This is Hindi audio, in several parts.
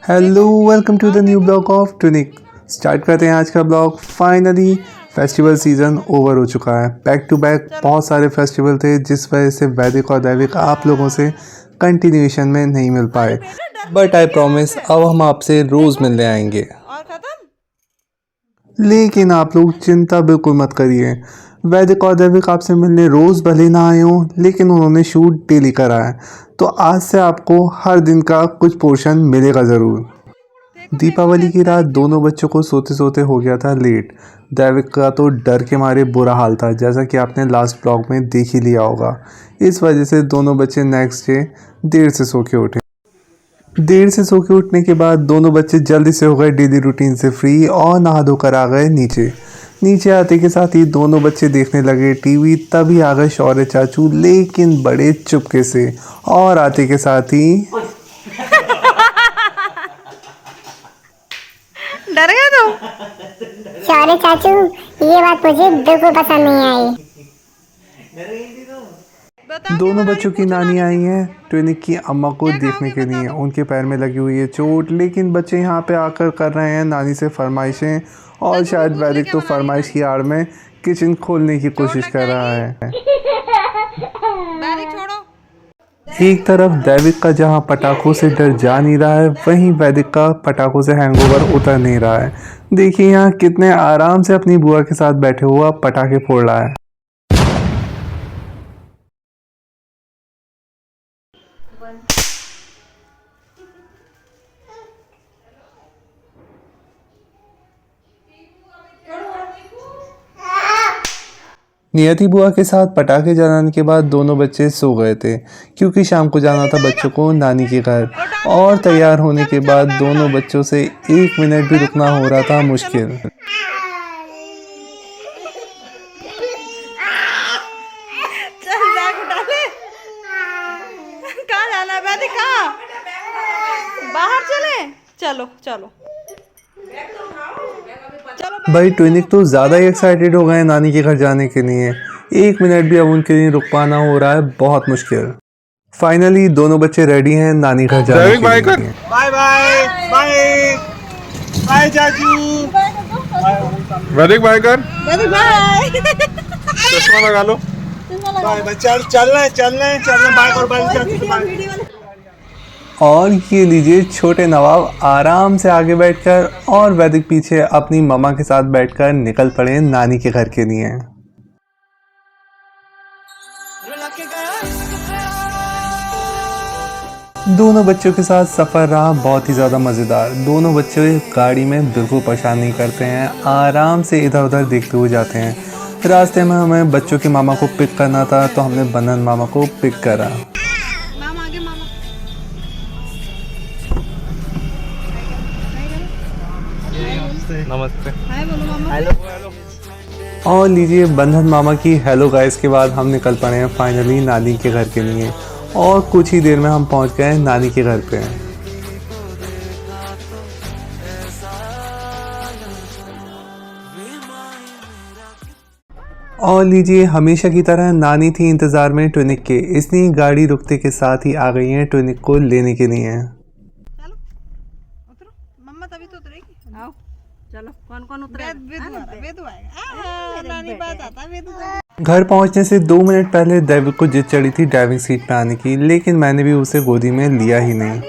Hello, welcome to the new blog of Twinik. Start करते हैं आज का blog. Finally festival season over हो चुका है। बैक टू बैक बहुत सारे फेस्टिवल थे, जिस वजह से वैदिक और दैविक आप लोगों से कंटिन्यूएशन में नहीं मिल पाए, बट आई प्रॉमिस अब हम आपसे रोज़ मिलने आएंगे। लेकिन आप लोग चिंता बिल्कुल मत करिए, वैदिक और दैविक आपसे मिलने रोज़ भले ना आए हों, लेकिन उन्होंने शूट डेली करा है, तो आज से आपको हर दिन का कुछ पोर्शन मिलेगा ज़रूर। दीपावली की रात दोनों बच्चों को सोते सोते हो गया था लेट। दैविक का तो डर के मारे बुरा हाल था, जैसा कि आपने लास्ट ब्लॉग में देख ही लिया होगा। इस वजह से दोनों बच्चे नेक्स्ट डे देर से सो के उठे। देर से सो के उठने के बाद दोनों बच्चे जल्दी से हो गए डेली रूटीन से फ्री और नहा धोकर आ गए नीचे। नीचे आते के साथ ही दोनों बच्चे देखने लगे टीवी। तभी आ गए शौर्य चाचू, लेकिन बड़े चुपके से, और आते के साथ ही डर गए तुम? शौर्य चाचू, ये बात मुझे बिल्कुल पसंद नहीं आई। दोनों बच्चों की नानी आई हैं ट्विनिक की अम्मा को देखने के लिए। उनके पैर में लगी हुई है चोट, लेकिन बच्चे यहाँ पे आकर कर रहे हैं नानी से फरमाइशें, और शायद वैदिक तो फरमाइश की आड़ में किचन खोलने की कोशिश कर रहा है। एक तरफ दैविक का जहाँ पटाखों से डर जा नहीं रहा है, वहीं वैदिक का पटाखों से हैंगओवर उतर नहीं रहा है। देखिए यहाँ कितने आराम से अपनी बुआ के साथ बैठे हुआ पटाखे फोड़ रहा है। नियति बुआ के साथ पटाखे जलाने के बाद दोनों बच्चे सो गए थे, क्योंकि शाम को जाना था बच्चों को नानी के घर। और तैयार होने के बाद दोनों बच्चों से 1 मिनट भी रुकना हो रहा था मुश्किल। चल बैग उठा ले। कहाँ जाना है वैदिक? कहाँ? बाहर चले? चलो चलो चलो। भाई ट्विनिक तो ज़्यादा ही एक्साइटेड हो गए नानी के घर जाने के लिए। 1 मिनट भी अब उनके लिए रुक पाना हो रहा है बहुत मुश्किल। फाइनली दोनों बच्चे रेडी हैं नानी घर जाने के लिए। बाय बाय बाय बाय चाचू। वैदिक बाय कर। वैदिक बाय। चश्मा लगा लो। Bye bye. चलने बाय कर बाय। और ये लीजिए छोटे नवाब आराम से आगे बैठकर और वैदिक पीछे अपनी मम्मा के साथ बैठकर निकल पड़े नानी के घर के लिए। दोनों बच्चों के साथ सफ़र रहा बहुत ही ज़्यादा मज़ेदार। दोनों बच्चे गाड़ी में बिल्कुल परेशान नहीं करते हैं, आराम से इधर उधर देखते हुए जाते हैं। रास्ते में हमें बच्चों के मामा को पिक करना था, तो हमने बंधन मामा को पिक करा। नमस्ते। हेलो। और लीजिए बंधन मामा की हेलो गाइस के बाद हम निकल पड़े हैं फाइनली नानी के घर के लिए, और कुछ ही देर में हम पहुंच गए नानी के घर पे। और लीजिए हमेशा की तरह नानी थी इंतज़ार में ट्विनिक के, इसलिए गाड़ी रुकते के साथ ही आ गई हैं ट्विनिक को लेने के लिए। चलो उतरो। मम्मा तभी तो उतरेगी। आओ चलो। कौन कौन उतरेगा? वेदू आएगा। नानी बात आता वेदू। घर पहुंचने से 2 मिनट पहले दैविक को जिद चढ़ी थी ड्राइविंग सीट पे आने की, लेकिन मैंने भी उसे गोदी में लिया ही नहीं।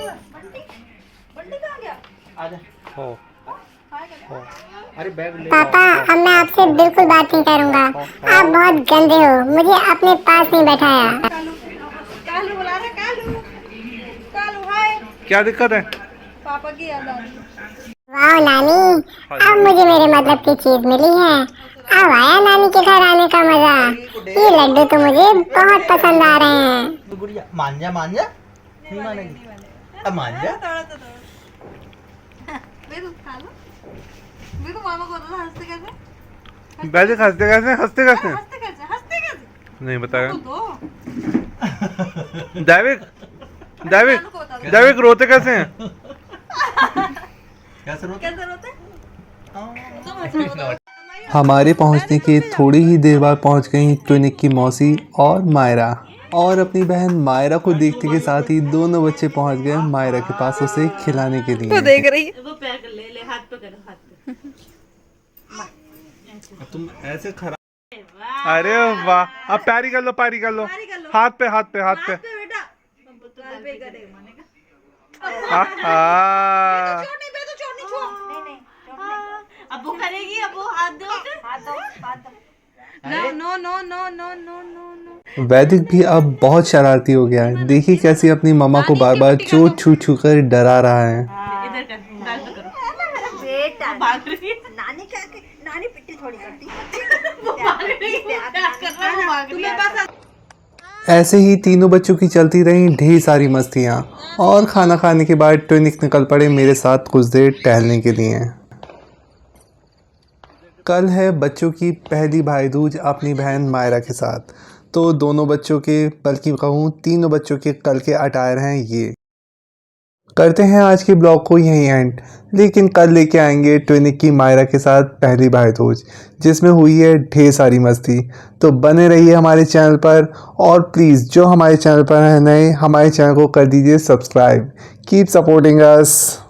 पापा, अब मैं आपसे बिल्कुल बात नहीं करूंगा। आप बहुत गंदे हो, मुझे अपने पास नहीं बैठाया। कालू बुला रहा। कालू हाय। क्या दिक्कत है? पापा की याद आ रही। वाह नानी, अब मुझे मेरे मतलब की चीज मिली है। अब आया नानी के घर आने का मजा। ये लड्डू तो मुझे बहुत पसंद आ रहे हैं। मान जा नहीं मानेगी। अब मान जा। वेदू खा लो। वेदू मामा को बोला हंसते कैसे? वैदिक हंसते कैसे? हंसते कैसे? नहीं बताया। दो। दैविक रोते कैसे हैं? कैसे रोते? हमारे पहुंचने के थोड़ी ही देर बाद पहुंच गई ट्विनिक की मौसी और मायरा। और अपनी बहन मायरा को देखने के साथ ही दोनों बच्चे पहुंच गए मायरा के पास उसे खिलाने के लिए। तो देख रही है। वो पैर कर ले हाथ पे करो हाथ पे। तुम ऐसे खराब। अरे वाह, अब पैरी कर लो, पैरी कर लो, हाथ पे हाथ पे हाथ पे। बेटा पे करेगा माने का। अब वो करेगी, अब वो हाथ दो, हाथ दो। No no no no no no no. वैदिक भी अब बहुत शरारती हो गया है। देखिए कैसे अपनी मम्मा को बार बार चोट छू छू कर डरा रहा है। इधर कर, गाल पे करो। बेटा भाग रही है। नानी का नानी पिट्टी थोड़ी करती वो भाग रही है। क्या कर रहा है? वो भाग रही है। ऐसे ही तीनों बच्चों की चलती रही ढेर सारी मस्तियाँ और खाना खाने के बाद ट्विनिक निकल पड़े मेरे साथ कुछ देर टहलने के लिए। कल है बच्चों की पहली भाई दूज अपनी बहन मायरा के साथ, तो दोनों बच्चों के, बल्कि कहूँ तीनों बच्चों के कल के अटायर हैं ये। करते हैं आज के ब्लॉग को यहीं एंड, लेकिन कल लेके आएंगे ट्विनिक की मायरा के साथ पहली भाई दूज, जिसमें हुई है ढेर सारी मस्ती। तो बने रहिए हमारे चैनल पर, और प्लीज़ जो हमारे चैनल पर है नए, हमारे चैनल को कर दीजिए सब्सक्राइब। Keep supporting us.